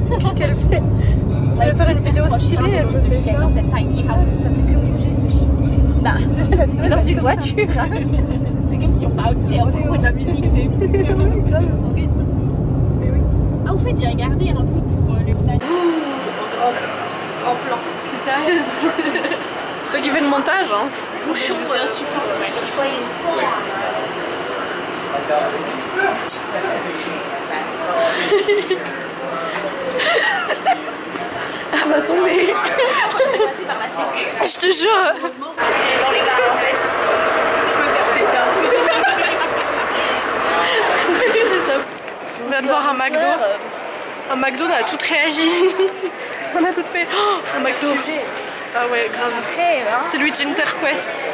mais qu'est-ce qu'elle fait? Elle va faire une vidéo stylée, elle me fait ça. Dans cette tiny house, ça fait que bouger. Bah, dans une voiture. C'est comme si on parle, tu sais, on écoute de la musique, tu sais. Ah, au fait, j'ai regardé un peu pour le village. En plan. T'es sérieuse? C'est toi qui fais le montage, hein? Bouchon, insupportable. Elle va tomber. J'ai passé par la sécu. Je te jure. Dans les gars, en fait. Je me tape des gars. On vient de voir un McDo. Un McDo, on a tout réagi. On a tout fait. Oh, un McDo. Ah ouais, grave. C'est lui d'Interquest.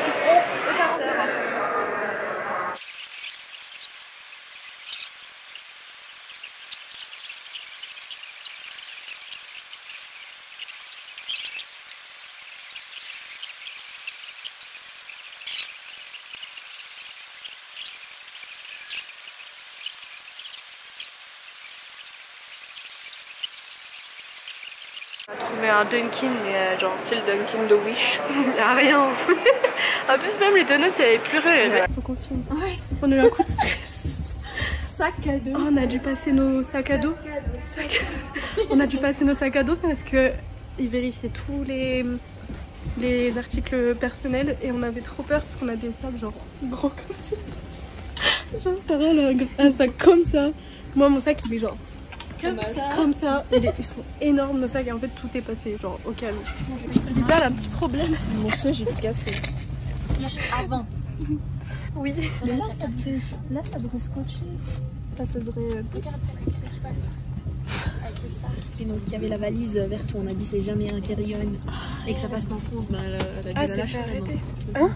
On a trouvé un Dunkin, mais genre c'est le Dunkin de Wish. Y'a rien. En plus même les donuts il y avait plus rien. Faut qu'on filme. Ouais. On a eu un coup de stress. Sac à dos. Oh, on a dû passer nos sacs à dos. On a dû passer nos sacs à dos parce que ils vérifiaient tous les articles personnels et on avait trop peur parce qu'on a des sacs genre gros comme ça. Genre Sarah elle a un sac comme ça. Moi mon sac il est genre comme ça. Ils sont énormes nos sacs et en fait tout est passé genre au calme. Lisa elle a un petit problème. Mon chien j'ai tout cassé. Siège avant. Oui. Mais là ça devrait scotcher. Ça devrait... Regarde ça qui passe. Avec le sac. Et donc il y avait la valise verte où on a dit c'est jamais un carry-on. Et que ça passe pas en France, bah elle a dû la lâcher. Arrêté. Hein?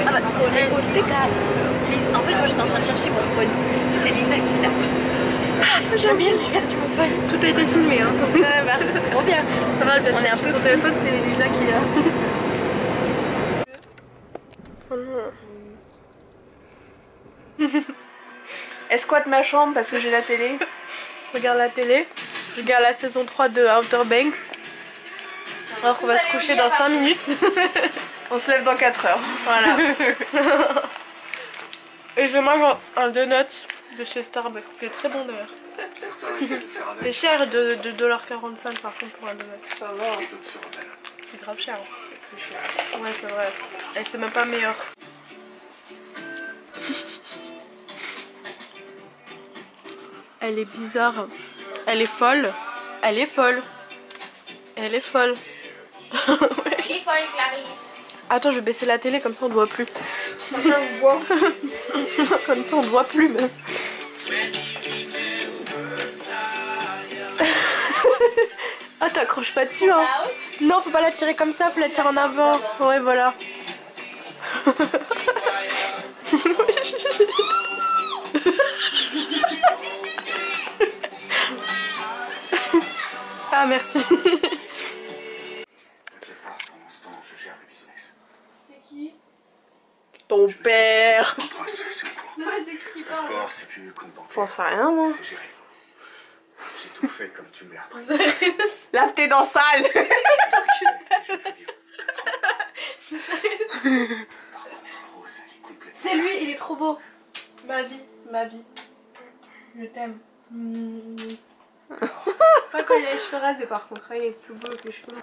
Ah bah c'est vrai, Lisa. En fait moi j'étais en train de chercher mon phone. Et c'est Lisa qui l'a. J'aime bien, j'ai perdu mon phone. Tout a été filmé hein. Bah, trop bien. Ça va, elle vient de On est un chercher peu son fou. téléphone, c'est Lisa qui l'a. Oh non. Elle squatte ma chambre parce que j'ai la télé. Je regarde la télé. Je regarde la saison 3 de Outer Banks. Alors qu'on va se coucher dans 5 minutes. On se lève dans 4 heures. Voilà. Et je mange un donut de chez Starbucks qui est très bon d'ailleurs. C'est cher de 2,45$ par contre pour un donut. Ça va. C'est grave cher. Ouais c'est vrai. Et c'est même pas meilleur. Elle est bizarre. Elle est folle. Elle est folle. Elle est folle. Elle est folle, Clarisse. Attends, je vais baisser la télé comme ça on ne voit plus. Comme ça on ne voit plus même. Ah t'accroches pas dessus hein. Non faut pas la tirer comme ça, faut la tirer en avant. Ouais voilà. Ah merci. Ton père. C'est au courant. Le sport, c'est plus compte bancaire. J'en sais rien moi. C'est géré. J'ai tout fait comme tu me l'as appris. Lave tes dents sales. Je te prends. Rose, elle est complètement... C'est lui, il est trop beau. Ma vie, ma vie. Je t'aime. Pas quand il a les cheveux rasés par contre, il est plus beau que les cheveux.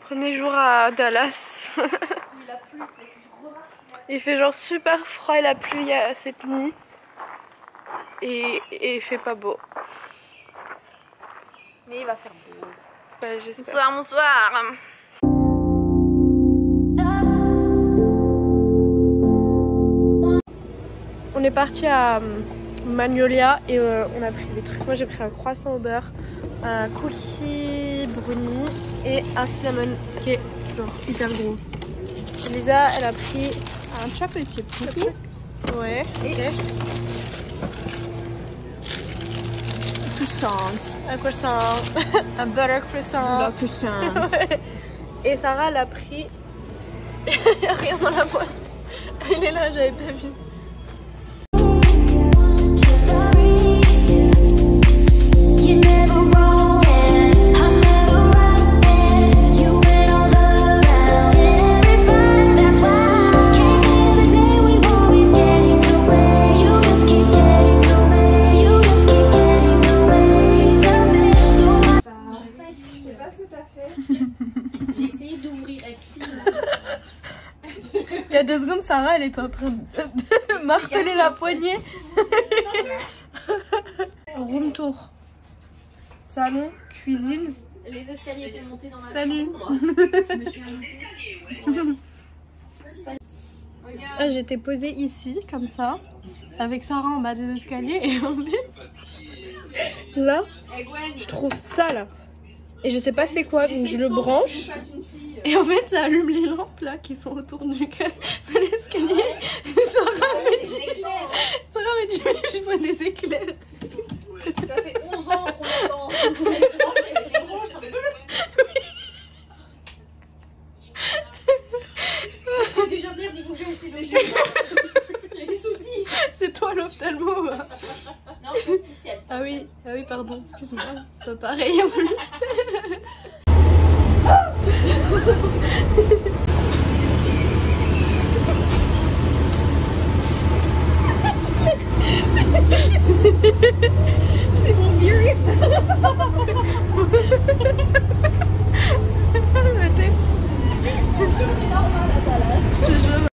Premier jour à Dallas. Il fait genre super froid, il a plu il y a cette nuit. Et il fait pas beau. Mais il va faire beau. Ouais, j'espère. Bonsoir, bonsoir. On est parti à Magnolia et on a pris des trucs. Moi j'ai pris un croissant au beurre, un cookie brownie et un cinnamon qui est genre hyper gros. Lisa elle a pris un chocolate chip cookie. Ouais, ok. Croissant. Un croissant. Un butter croissant. Ouais. Et Sarah elle a pris... Il n'y a rien dans la boîte. Elle est là, j'avais pas vu. contre, Sarah, elle est en train de marteler la poignée. Room tour. Salon, cuisine. Les escaliers pour monter dans la Salut. chambre. J'étais posée ici, comme ça, avec Sarah en bas des escaliers. Et en fait, là, je trouve ça là. Et je sais pas c'est quoi, donc je le branche. Et en fait, ça allume les lampes là qui sont autour de l'escalier. Sarah me dit, je vois des éclairs. Ça fait 11 ans qu'on attend. Elle était rouge, ça fait plus. Déjà merde, il faut que j'aille chez le géant. Il y a des soucis. C'est toi l'ophtalmo. Non, je suis opticienne. Ah oui, pardon, excuse-moi, c'est pas pareil en plus. C'est mon vieux. La tête. C'est normal à ta place. Je te jure.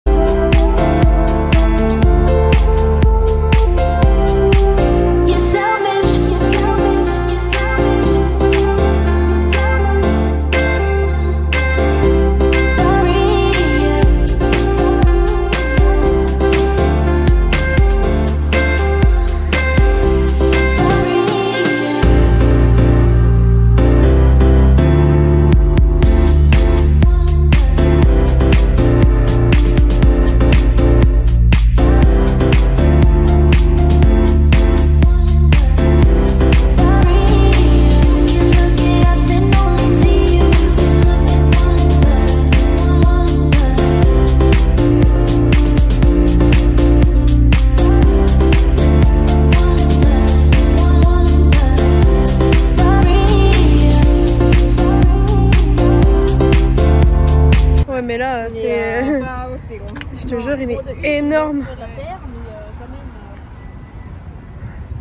Mais là, c'est. Je te jure, il est énorme. La terre, mais quand même.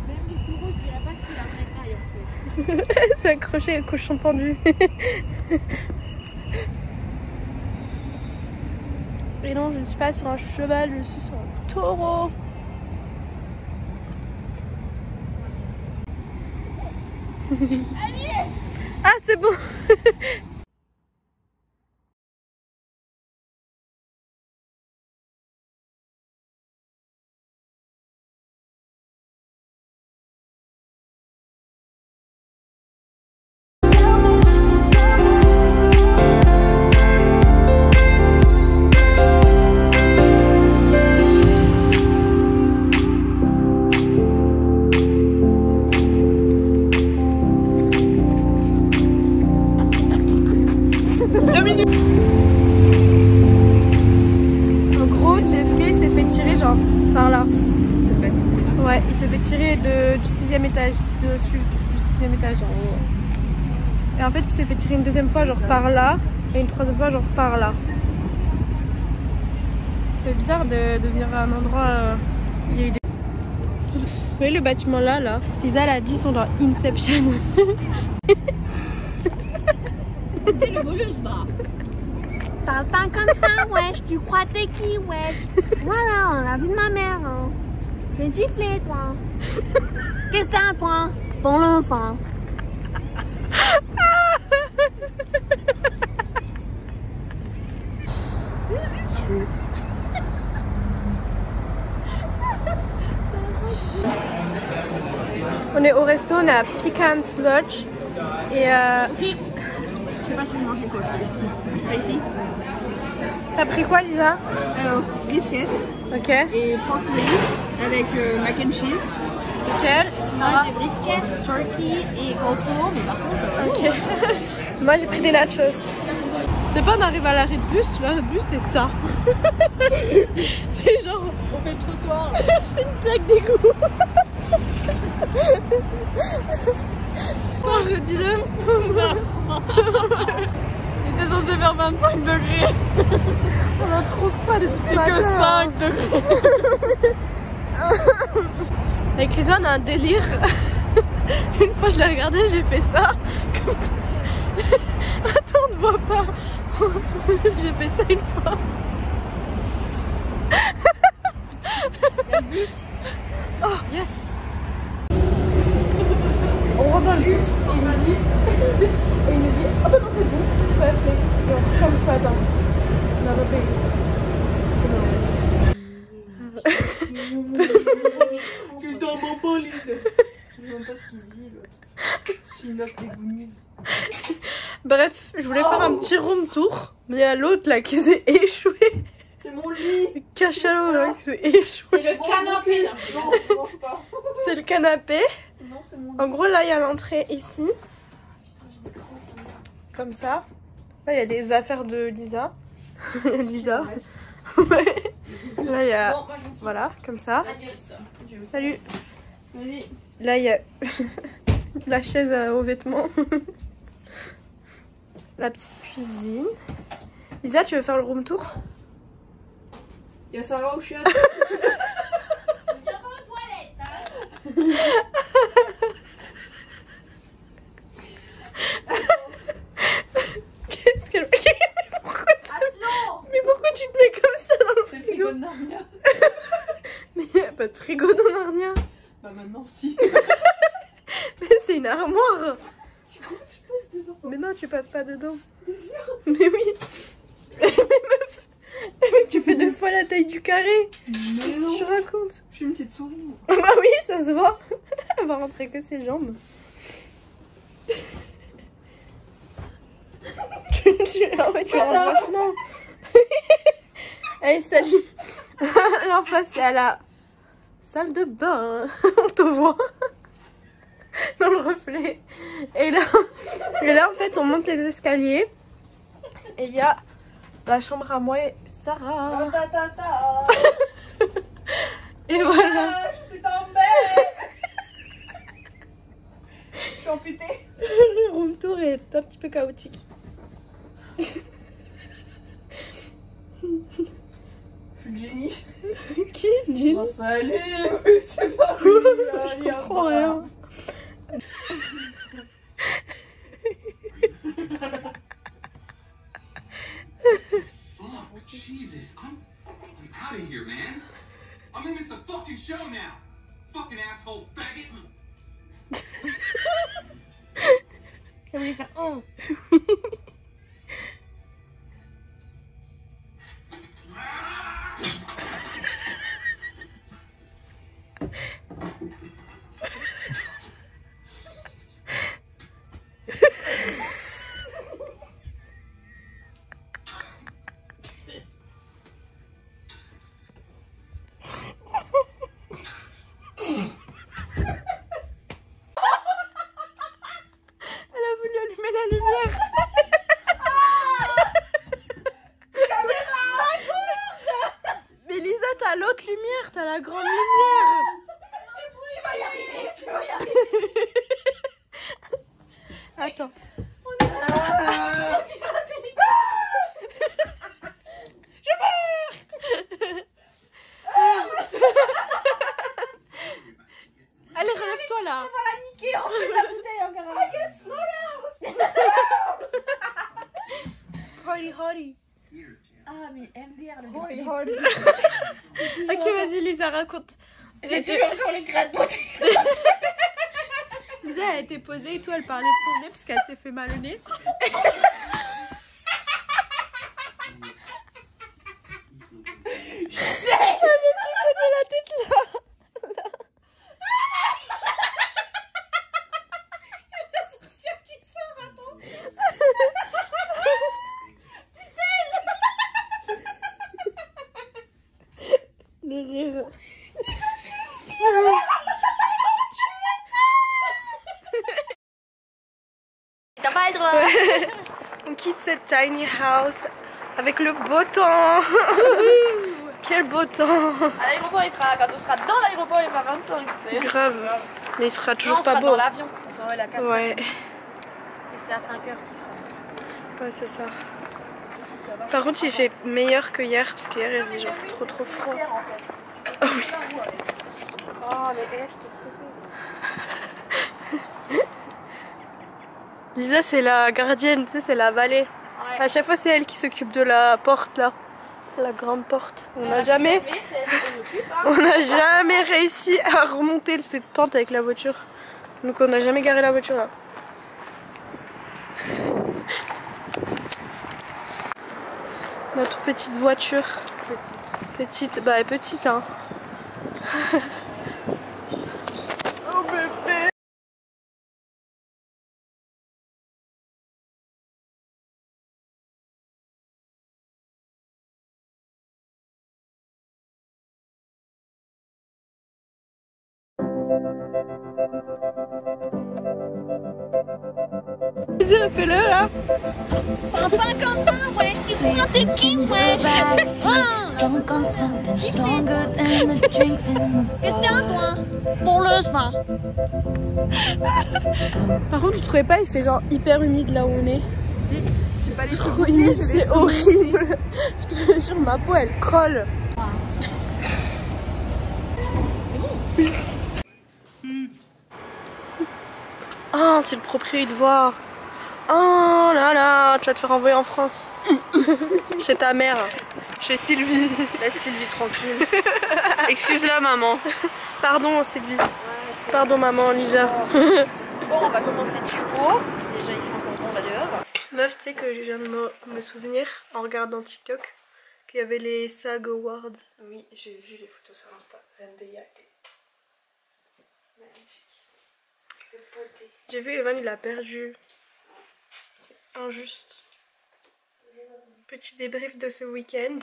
Même les taureaux, je dirais pas que c'est la vraie taille en fait. C'est accroché au cochon pendu. Et non, je ne suis pas sur un cheval, je suis sur un taureau. Ah, c'est bon. En gros, Jeffrey s'est fait tirer genre par là. Ouais, il s'est fait tirer du 6e étage, dessus du 6e étage. Et en fait, il s'est fait tirer une deuxième fois genre par là et une troisième fois genre par là. C'est bizarre de venir à un endroit où il y a eu des... Vous voyez le bâtiment là, Lisa l'a dit, sont dans Inception. C'est le voleuse, va. Parle pas comme ça, wesh. Tu crois t'es qui, wesh? Voilà, on a vu de ma mère. Hein. J'ai giflé, toi. Qu'est-ce que t'as, toi? Bon, l'enfant. On est au resto, on est à Pecan's Lodge. Et Ok. Je sais pas si je mange une coche. C'est pas ici. t'as pris quoi, Lisa? Alors, brisket Ok. et pork ribs avec mac and cheese. Nickel. Moi, j'ai brisket, turkey et coleslaw, mais par contre... Ok. Moi, j'ai pris des nachos. C'est pas on arrive à l'arrêt de bus, l'arrêt de bus c'est ça. C'est genre... On fait le trottoir. C'est une plaque d'égout. Attends, je dis le... Il était censé faire 25 degrés. On n'en trouve pas depuis ce Et matin. que 5 degrés. Avec Lisa, on a un délire. Une fois, je l'ai regardé, j'ai fait ça. Comme ça. Attends, on ne voit pas. J'ai fait ça une fois. bus. Oh, yes. On rentre dans le bus et il nous dit ah bah non c'est bon, tu peux passer. Genre comme ce matin. On a pas payé. Putain, mon bolide. Je sais même pas ce qu'il dit l'autre. Chinois dégounise. Bref, je voulais faire un petit room tour, mais il y a l'autre là qui s'est échoué. C'est mon lit. Cachalot là qui s'est échoué. C'est le canapé. Non, je mange pas. C'est le canapé. Non, c'est mon lit. En gros, là, il y a l'entrée ici. Comme ça. Là, il y a les affaires de Lisa. Lisa. Ouais. Là, il y a... Bon, moi je vous Voilà, comme ça. Adios. Salut. Vas-y. Là, il y a la chaise aux vêtements. La petite cuisine. Lisa, tu veux faire le room tour? Y'a Sarah au chien. Viens pas aux toilettes, hein. Qu'est-ce qu'elle... Mais pourquoi tu te mets comme ça dans le C'est le frigo? frigo de Narnia. Mais il n'y a pas de frigo dans Narnia. Bah maintenant si. Mais c'est une armoire. Tu crois que je passe dedans? Mais non, tu passes pas dedans. T'es sûr? Mais oui. Mais meuf, mais tu fais 2 fois la taille du carré. Mais Qu'est-ce que tu non. racontes? Je suis une petite souris moi. Bah oui, ça se voit. Elle va rentrer que ses jambes. En fait, tu rentres vachement. Allez, salut. Là en face, c'est à la salle de bain. On te voit dans le reflet. Et là, en fait, on monte les escaliers. Et il y a la chambre à moi et Sarah. Et voilà. Je suis tombée. Je suis amputée. Le room tour est un petit peu chaotique. Je suis le génie. Qui? Jean? Bon, salut, oui, c'est pas lui. Je comprends rien. Oh, Jesus, I'm out of here, man. I'm gonna miss the fucking show now. Fucking asshole faggot. Je voulais faire oh. Elle a voulu allumer la lumière. Mais Lisa, t'as l'autre lumière, t'as la grande lumière. Tu vas y arriver, tu vas y arriver. Attends. Allez, relève-toi là. Niquer, on fait la bouteille encore. Hardy, hardy. Ah, mais MDR, le Holy. Ok, vas-y, Lisa, raconte. J'ai toujours encore le gratte-beauté. Lisa, elle était posée et tout, elle parlait de son nez parce qu'elle s'est fait mal au nez. La tête là. Le rire. T'as pas le droit. On quitte cette tiny house avec le beau temps. Quel beau temps. À l'aéroport, il fera, quand on sera dans l'aéroport, il fera 25, tu sais. Grave. Mais il sera toujours Non, on pas sera beau. dans l'avion. Enfin, ouais, la 4 Ouais, Et c'est à 5h qu'il fera. ouais, c'est ça. Par contre, il fait meilleur que hier parce qu'hier il faisait genre trop froid. Oh oui. Oh, mais je te Lisa, c'est la gardienne, tu sais, c'est la valet. Ouais. À chaque fois, c'est elle qui s'occupe de la porte là. La grande porte. On n'a jamais réussi à remonter cette pente avec la voiture. Donc on n'a jamais garé la voiture là. Notre petite voiture. Petite, bah elle est petite hein. Oh bébé. Fais-le là. Parle pas comme ça, ouais. Tu crois t'es qui, ouais. Drunk on something stronger than the drinks in the Qu'est-ce que t'as, bar. toi? Voleuse, va. Par contre, je trouvais pas, il fait genre hyper humide là où on est. Si, c'est pas les Trop humide, c'est horrible. Je te jure, ma peau elle colle. Ah, c'est le propriétaire de voix. Oh là là, tu vas te faire envoyer en France. Chez ta mère. Chez Sylvie. Laisse Sylvie tranquille. Excuse-la maman. Pardon Sylvie. Pardon maman, Lisa. Bon, on va commencer du coup. Si déjà il fait encore bon là dehors. Meuf, tu sais que je viens de me souvenir en regardant TikTok qu'il y avait les SAG Awards. Oui, j'ai vu les photos sur Insta. Zendaya était magnifique. Le beauté. J'ai vu Evan, il a perdu. C'est injuste. Petit débrief de ce week-end.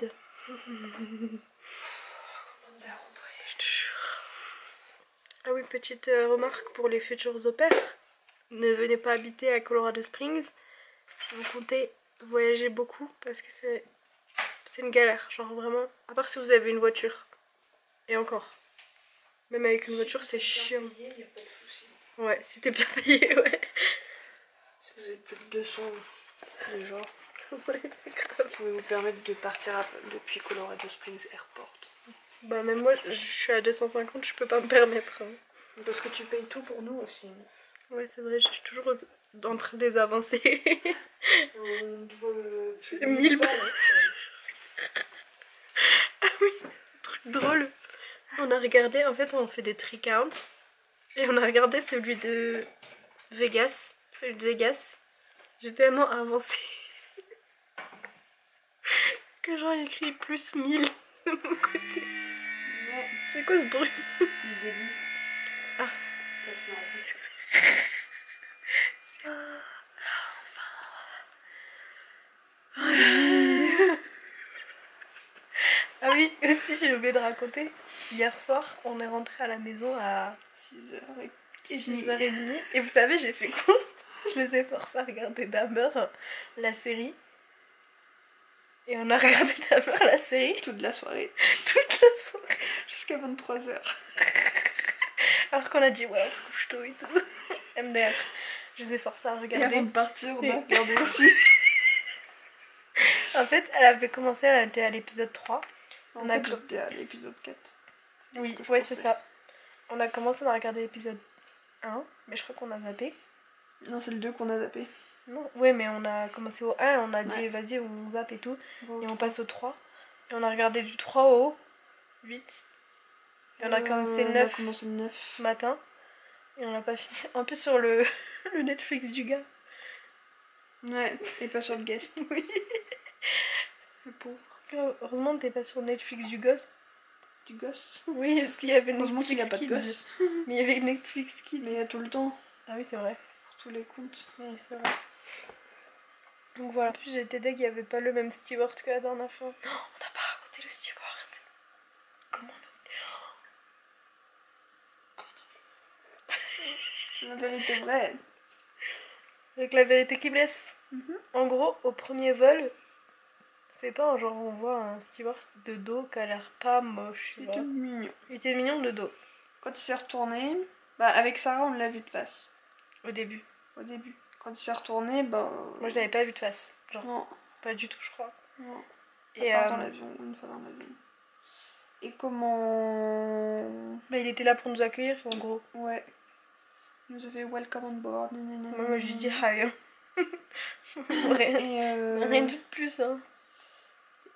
Je te jure. Ah oui, petite remarque pour les futurs au pair. Ne venez pas habiter à Colorado Springs si vous comptez voyager beaucoup parce que c'est une galère. Genre vraiment, à part si vous avez une voiture. Et encore. Même avec une voiture, c'est chiant. Il n'y a pas de souci. Ouais, si t'es bien payé, ouais. Si vous avez plus de 200 déjà, Ouais, vous pouvez vous permettre de partir depuis Colorado Springs Airport. bah même moi, je suis à 250, je peux pas me permettre. Hein. Parce que tu payes tout pour nous aussi. Ouais, c'est vrai, je suis toujours en train de les avancer. On doit J'ai 1000 balles. Ah oui, truc drôle. On a regardé, en fait on fait des trick counts. Et on a regardé celui de Vegas. Celui de Vegas. J'ai tellement avancé. Que genre il écrit plus 1000 de mon côté. Ouais, C'est quoi ce bruit? c'est le début. Ah. Ah oui, aussi j'ai oublié de raconter. Hier soir, on est rentré à la maison à 6h30. Et vous savez, j'ai fait quoi? Je les ai forcés à regarder Dahmer, la série. Et on a regardé Dahmer, la série. Toute la soirée. Toute la soirée. Jusqu'à 23h. Alors qu'on a dit, ouais, on se couche tôt et tout. MDR. Je les ai forcés à Et regarder. avant de partir, on a Et- regardé aussi. En fait, elle avait commencé, elle était à l'épisode 3. En On a fait, j'étais à l'épisode 4. Oui, que je ouais, c'est pensais. ça. On a commencé, on a regardé l'épisode 1, mais je crois qu'on a zappé. Non, c'est le 2 qu'on a zappé. Non, ouais, mais on a commencé au 1, on a dit Ouais. vas-y, on zappe et tout. On va Et au on 3. passe au 3. Et on a regardé du 3 au 8. Et on a commencé le 9 On a commencé le 9. ce matin. Et on n'a pas fini. En plus sur le, le Netflix du gars. Ouais, et pas sur le guest. Oui. Le pauvre. Heureusement que t'es pas sur le Netflix du gosse. Du gosse. Oui, parce qu'il y avait Heureusement qu'il Netflix a pas de Kids. gosse. Mais il y avait Netflix Kids. Mais il y a tout le temps. Ah oui, c'est vrai. Pour tous les comptes. Oui, c'est vrai. Donc voilà. En plus, j'étais deg, il n'y avait pas le même steward que la dernière fois. Non, on n'a pas raconté le steward. Comment La vérité vraie. Avec la vérité qui blesse. Mhm. En gros, au premier vol, c'est pas genre on voit un steward de dos qui a l'air pas moche. Tu Il vois. était mignon. Il était mignon de dos Quand il s'est retourné, bah avec Sarah on l'a vu de face. au début. Au début. Quand il s'est retourné, bah. Moi, je l'avais pas vu de face. Genre, Non, pas du tout, je crois. non. Et Pas dans l'avion, une fois dans l'avion. Et comment. bah, il était là pour nous accueillir, en gros. Ouais. Il nous a fait welcome on board. Moi, on m'a juste dit hi. Rien, Et rien de plus, hein.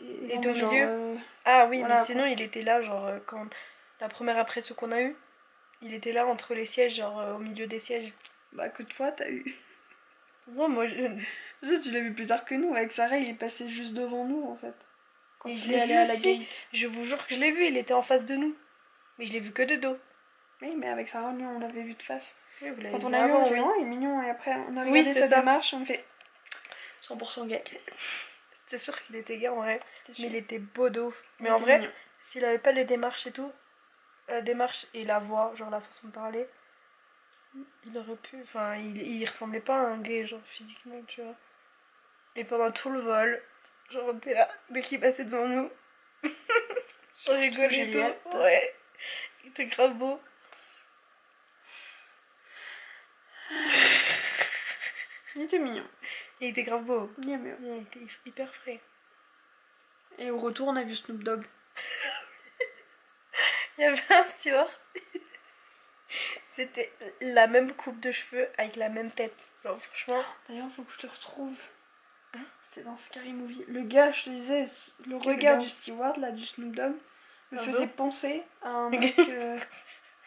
Et Il était non, au mais genre, milieu. Ah oui, voilà, mais sinon il était là, genre quand la première impression qu'on a eue, il était là entre les sièges, genre au milieu des sièges. bah que de fois t'as eu. Ouais, moi Ça, tu l'as vu plus tard que nous. Avec Sarah, il est passé juste devant nous en fait. Quand Et je il l'ai est allé vu à la aussi. gate. Je vous jure que je l'ai vu, il était en face de nous. Mais je l'ai vu que de dos. Oui, mais avec Sarah, lui, on l'avait vu de face. Oui, vous l'avez Quand on vu a vu, on avant, a fait oui. oh, il est mignon. Et après, on a Oui, regardé c'est sa ça. démarche, on fait 100% gay. C'est sûr qu'il était gay en vrai. C'était Mais sûr. il était beau de ouf. Mais Il en était vrai, mignon. s'il avait pas les démarches et tout, la démarche et la voix, genre la façon de parler, il aurait pu. Enfin, il ressemblait pas à un gay, genre physiquement, tu vois. Et pendant tout le vol, genre on était là, dès qu'il passait devant nous, on rigolait et Juliette. tout. Ouais, il était grave beau. Il était mignon. Il était grave beau. Il est mieux. Il était hyper frais. Et au retour, on a vu Snoop Dogg. Il y avait un steward. C'était la même coupe de cheveux avec la même tête. Genre, franchement. D'ailleurs, faut que je te retrouve. Hein? C'était dans Scary Movie. Le gars, je te disais, le Quel regard gars? du steward, là, du Snoop Dogg, me Ah faisait bon penser à un mec.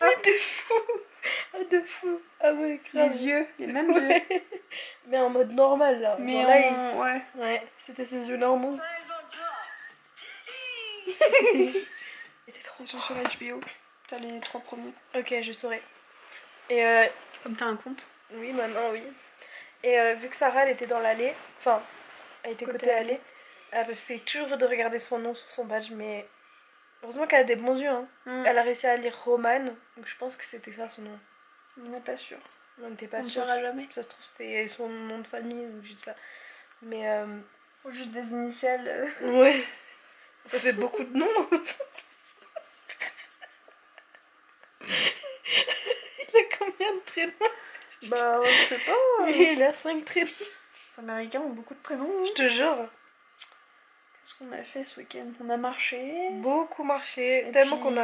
Ah, de fou! Ah, de fou! Ah, ouais, grave. Les yeux, les mêmes yeux. Ouais. Mais en mode normal là. Mais Genre, là, ouais. ouais, c'était ses yeux normaux. C'était trop. Ils sont sur HBO. T'as les 3 premiers. Ok, je saurais. Et Comme t'as un compte. oui, maintenant, oui. Et vu que Sarah, elle était dans l'allée, enfin, elle était côté allée, elle essayait toujours de regarder son nom sur son badge, mais heureusement qu'elle a des bons yeux, hein. Elle a réussi à lire Romane, donc je pense que c'était ça son nom. On n'est pas sûr. On n'était On pas ne sûr. saura jamais. Ça se trouve, c'était son nom de famille, ou je sais pas. Mais Faut juste des initiales. ouais, ça fait beaucoup de noms. Il a combien de prénoms? Bah, je sais pas. Il a 5 prénoms. Les Américains ont beaucoup de prénoms. Je te jure. Qu'est-ce qu'on a fait ce week-end? On a marché. Beaucoup marché. Et Tellement puis-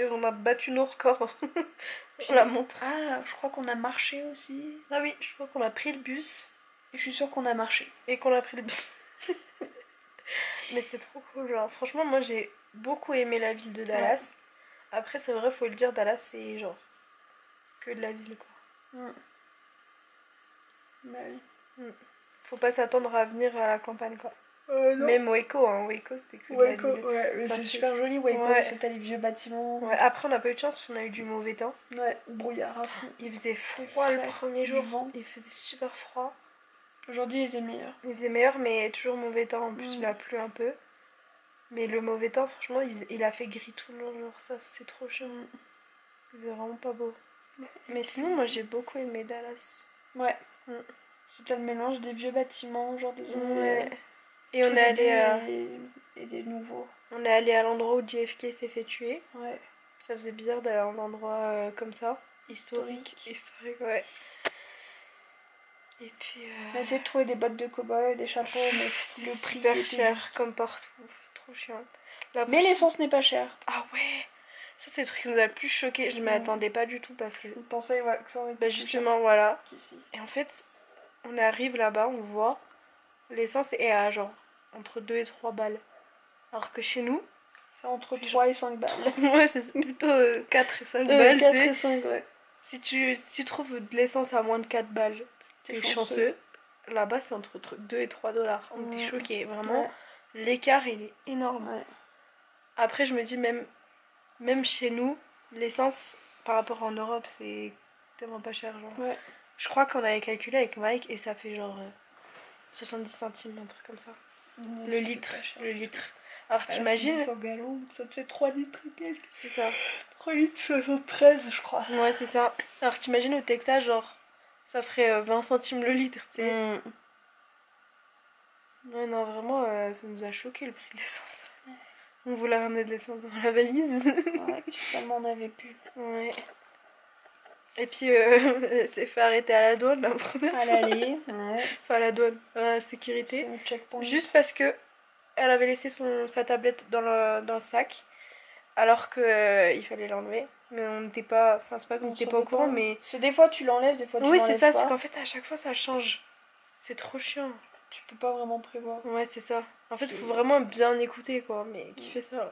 qu'on a battu nos records. On la montre. Ah, je crois qu'on a marché aussi. Ah oui, je crois qu'on a pris le bus Et je suis sûre qu'on a marché. et qu'on a pris le bus. Mais c'est trop cool, genre. Franchement, moi j'ai beaucoup aimé la ville de Dallas. Après, c'est vrai, faut le dire, Dallas c'est genre que de la ville quoi. Bah oui. Faut pas s'attendre à venir à la campagne quoi. Non. Même Waco, hein. Waco c'était que de la Waco, ville. ouais, mais Parce c'est que- super joli Waco, Ouais. parce que t'as les vieux bâtiments. Ouais, après, on n'a pas eu de chance parce qu'on a eu du mauvais temps. Ouais, brouillard à fond. Il faisait froid le Frais, premier du jour. vent. Il faisait super froid. Aujourd'hui, il est meilleur. Il faisait meilleur, mais toujours mauvais temps. En plus, il a plu un peu. Mais le mauvais temps, franchement, il a fait gris tout le long. Genre, ça, c'était trop chiant. Il faisait vraiment pas beau. Mais sinon, moi, j'ai beaucoup aimé Dallas. Ouais. Mm. C'était le mélange des vieux bâtiments, genre des Ouais. Et tout on est allé à... et des nouveaux. On est allé à l'endroit où JFK s'est fait tuer. Ouais. Ça faisait bizarre d'aller à un endroit comme ça. Historique, ouais. Et puis... On a essayé de trouver des bottes de cow-boy, des chapeaux, mais c'est le prix super était cher, juste. comme partout. Trop chiant. La Mais l'essence n'est pas chère. Ah ouais, ça c'est le truc qui nous a le plus choqué. Je ne m'attendais pas du tout parce que... Je pensais que ça aurait été Bah plus justement, voilà. cher qu'ici. Et en fait, on arrive là-bas, on voit, l'essence est à genre entre 2 et 3 balles. Alors que chez nous, C'est entre 3 et 5 balles. ouais, c'est plutôt 4 et 5 4 balles. tu sais. et 5, ouais. Si tu trouves de l'essence à moins de 4 balles, t'es T'es chanceux. Là-bas, c'est entre 2 et 3 dollars. On était choqués. Vraiment, Ouais. l'écart, il est énorme. Ouais. Après, je me dis, même chez nous, l'essence, par rapport en Europe, c'est tellement pas cher. Genre. Ouais. Je crois qu'on avait calculé avec Mike et ça fait genre 70 centimes, un truc comme ça. Ouais, Le c'est litre. pas cher. Le litre. Alors, Ah, t'imagines 600 gallons, ça te fait 3 litres et quelques. C'est ça. 3 litres 73, je crois. Ouais, c'est ça. Alors, t'imagines au Texas, genre, ça ferait 20 centimes le litre, tu sais. Ouais, non, vraiment, ça nous a choqué le prix de l'essence. On voulait ramener de l'essence dans la valise. Ouais, puis tellement on avait pu. Ouais. Et puis, elle s'est fait arrêter à la douane la première À fois. l'aller, ouais. Enfin, à la douane, à la C'est sécurité. un checkpoint. Juste parce que elle avait laissé sa tablette dans le sac, alors que il fallait l'enlever. Mais on n'était pas... Enfin, c'est pas qu'on On n'était savait pas au courant, pas. mais... C'est des fois tu l'enlèves, des fois tu Oui, l'enlèves c'est ça, pas. c'est qu'en fait, à chaque fois, ça change. C'est trop chiant. tu peux pas vraiment prévoir. Ouais, c'est ça. En fait, il faut vraiment bien écouter, quoi. Mais qui fait ça?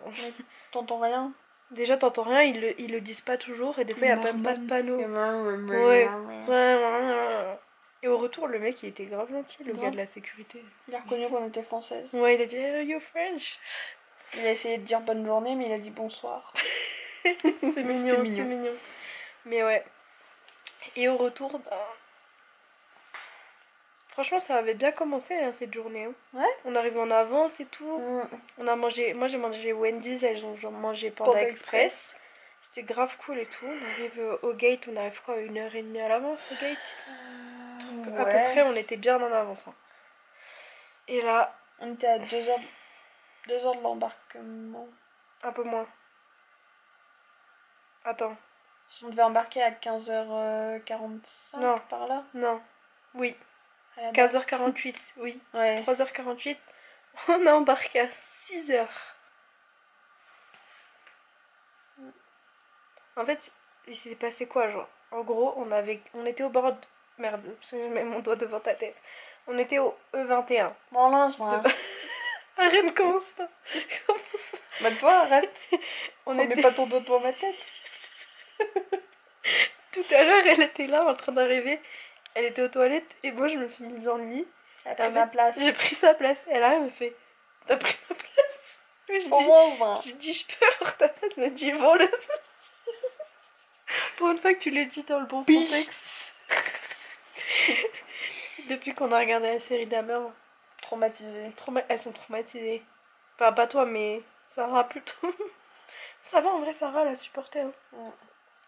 T'entends rien? Déjà, t'entends rien, ils le disent pas toujours, et des fois, il y a même pas de panneau. Ouais. Ouais. Et au retour, le mec, il était grave gentil, le Grave. gars de la sécurité. Il a reconnu qu'on était française. Ouais, il a dit You French. Il a essayé de dire bonne journée, mais il a dit bonsoir. C'est mignon, C'était c'est mignon. Mais ouais. Et au retour, bah... franchement, ça avait bien commencé hein, cette journée. Hein. Ouais. On arrivait en avance et tout. Mm. On a mangé... Moi, j'ai mangé Wendy's, elles ont mangé Panda Express. C'était grave cool et tout. On arrive au gate, on arrive quoi, 1h30 à l'avance au gate. À peu près, on était bien en avance. Hein. Et là, On était à 2h de l'embarquement. un peu moins. Attends, On devait embarquer à 15h45 Non. par là. non. Oui, À la base. 15h48, oui. Ouais. 3h48. On a embarqué à 6h. En fait, il s'est passé quoi, genre? En gros, on était au bord de... Merde, parce que je mets mon doigt devant ta tête. On était au E21. Bon, là, je vois. Arrête, commence pas. Commence pas. Bah, toi, arrête. On On était... met pas ton doigt devant ma tête. Tout à l'heure, elle était là en train d'arriver. Elle était aux toilettes et moi, je me suis mise dans le lit. Elle a Et pris en ma fait, place. J'ai pris sa place. Elle arrive, elle me fait T'as pris ma place? Je dis, Comment je vois? je dis, je peux avoir ta place? Elle m'a dit, vends-le. Pour une fois que tu l'as dit dans le bon contexte. Depuis qu'on a regardé la série Dahmer, Traumatisée. elles sont traumatisées. Enfin, pas toi, mais Sarah plutôt. Ça va, en vrai, Sarah, elle a supporté. Hein. Ouais.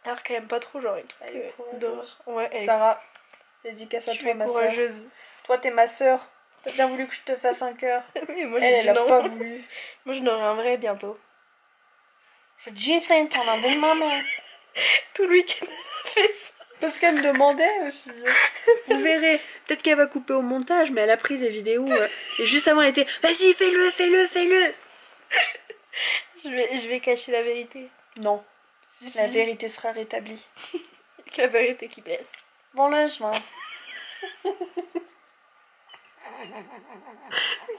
Alors qu'elle aime pas trop, genre, les trucs Elle est courageuse. d'horreur. Ouais, elle Sarah, dédicace à tu toi, es ma soeur. courageuse. Toi, t'es ma soeur. T'as bien voulu que je te fasse un cœur. Mais moi, Elle, j'ai dit elle a non. pas voulu. Moi, je n'aurai un vrai bientôt. Je dis, Jeffrey, t'en as de ma mère. Tout le week-end, elle a fait ça. Parce qu'elle me demandait aussi. Vous verrez. Peut-être qu'elle va couper au montage, mais elle a pris des vidéos. Et juste avant, elle était vas-y, fais-le, fais-le, fais-le. Je vais cacher la vérité. Non, Si, la si. vérité sera rétablie. La vérité qui blesse. Bon, là, je vois.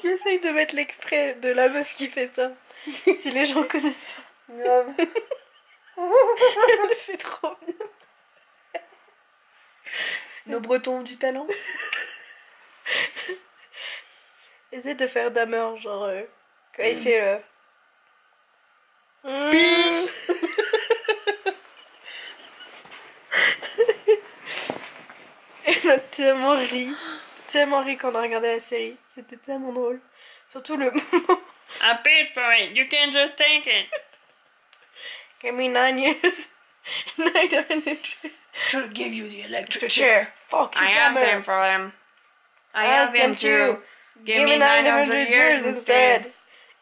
J'essaye de mettre l'extrait de la meuf qui fait ça. Si les gens connaissent pas. Grave. Elle le fait trop bien. Nos Bretons ont du talent. Essaye de faire Dahmer, genre quand il fait Et on a tellement ri quand on a regardé la série. C'était tellement drôle. Surtout le moment. I paid for it, you can't just take it. Give me 9 years. 900. Should give you the electric chair. Fuck you, I asked Dahmer. them for them. I Ask asked them to Give me 900 years instead.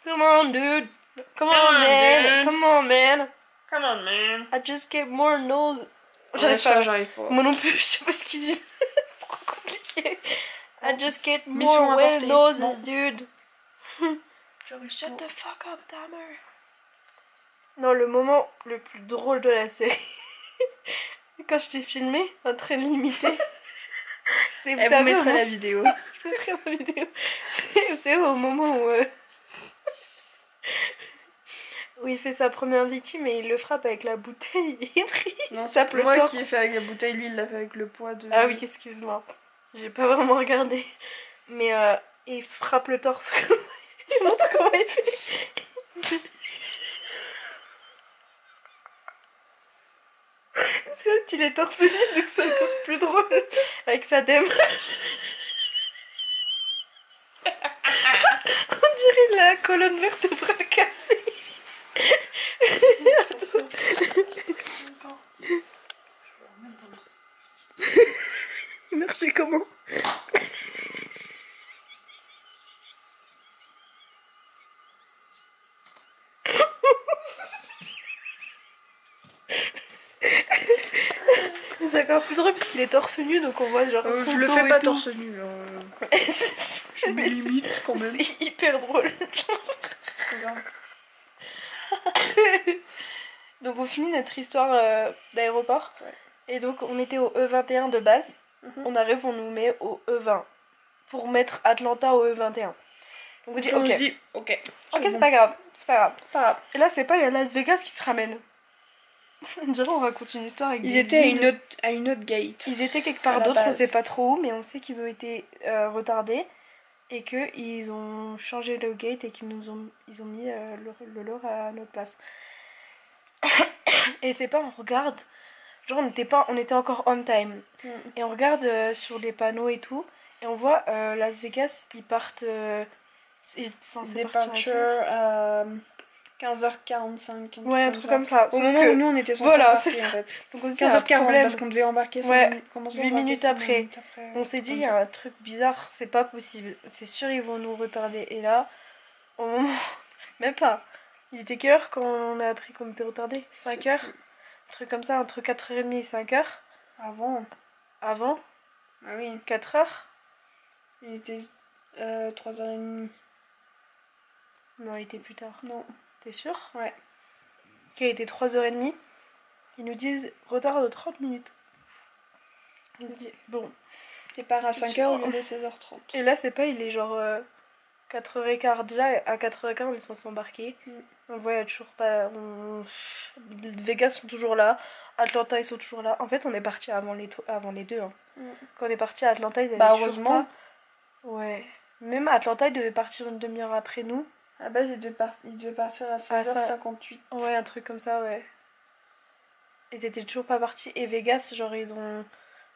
Come on, dude. Come on, man. dude. Come on, man. Come on, man. I just get more nose. J'arrive pas. Moi non plus, je sais pas ce qu'il dit. C'est trop compliqué. I just get Mission more well avortée. noses, Non. dude. J'arrive Shut pas. the fuck up, Dahmer. Non, le moment le plus drôle de la série. Quand je t'ai filmé en train de l'imiter. C'est Elle vous mettra la vidéo. Je mettrai la vidéo. Vous savez, au moment où il fait sa première victime et il le frappe avec la bouteille et il brise. Non, Ça c'est moi qui ai fait avec la bouteille, lui il l'a fait avec le poids de... Ah oui, excuse-moi. J'ai pas vraiment regardé. Mais il se frappe le torse. Il montre comment il fait. C'est vrai qu'il est torse nu, donc c'est encore plus drôle. Avec sa démarche. On dirait la colonne vertébrale cassée. Il marchait comment? C'est encore plus drôle parce qu'il est torse nu, donc on voit genre son je le dos fais et pas tout. torse nu. Je me limite quand même. C'est hyper drôle. Donc on finit notre histoire d'aéroport. Ouais. Et donc on était au E21 de base. On arrive, on nous met au E20. pour mettre Atlanta au E21. Donc on dit On ok. se dit, ok. Ok, c'est pas grave, c'est pas grave. Pas grave. Et là, c'est pas, il y a Las Vegas qui se ramène. On dirait on raconte une histoire avec Ils des étaient villes. à une autre gate. Ils étaient quelque à part la d'autre, on base. sait pas trop où, mais on sait qu'ils ont été retardés et qu'ils ont changé le gate et ils ont mis le leur à notre place. Et c'est pas, on regarde, genre on était encore on time. Et on regarde sur les panneaux et tout, et on voit Las Vegas, ils partent. Ils étaient censés partir à Departure à 15h45. Ouais, un truc comme ça. Au Sauf moment que- où nous on était censés Voilà, embarquer c'est ça. en fait. Donc on se dit, il y a un 15h40 problème. parce qu'on devait embarquer Ouais, commencer à 8 embarquer minutes 5 après. minutes après. On s'est dit, il y a un truc bizarre, c'est pas possible. C'est sûr, ils vont nous retarder. Et là, au moment. Même pas. Il était quelle heure quand on a appris qu'on était retardé 5 heures. Un truc comme ça, entre 4h30 et 5h. Avant. Avant Ah oui. 4h. Il était 3h30. Non, il était plus tard. Non. T'es sûr? Ouais. Ok, il était 3h30. Ils nous disent retard de 30 minutes. On se dit, bon. Départ à C'est 5h sûr. au lieu de 16h30. Et là, c'est pas, il est genre 4h15 déjà. À 4h15, on est censé embarquer. On voit, il y a toujours pas. Vegas sont toujours là. Atlanta, ils sont toujours là. En fait, on est parti avant les deux. Hein. Quand on est parti à Atlanta, ils avaient Bah, toujours heureusement. pas. Ouais. Même à Atlanta, ils devaient partir une demi-heure après nous. À la base, il devait partir à 16h58. Ouais, un truc comme ça, ouais. Ils étaient toujours pas partis. Et Vegas, genre, ils ont.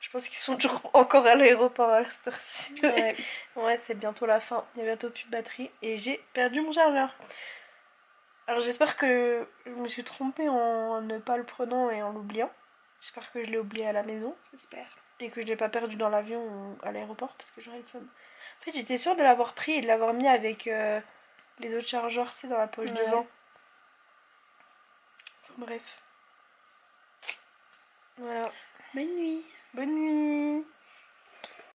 Je pense qu'ils sont toujours encore à l'aéroport à cette heure-ci. Ouais. Ouais, c'est bientôt la fin. Il y a bientôt plus de batterie. Et j'ai perdu mon chargeur. Alors, j'espère que je me suis trompée en ne pas le prenant et en l'oubliant. J'espère que je l'ai oublié à la maison. J'espère. Et que je l'ai pas perdu dans l'avion ou à l'aéroport. Parce que j'aurais été. En fait, j'étais sûre de l'avoir pris et de l'avoir mis avec les autres chargeurs, tu sais, dans la poche Ouais. devant. Enfin, bref. Voilà. Bonne nuit. Bonne nuit.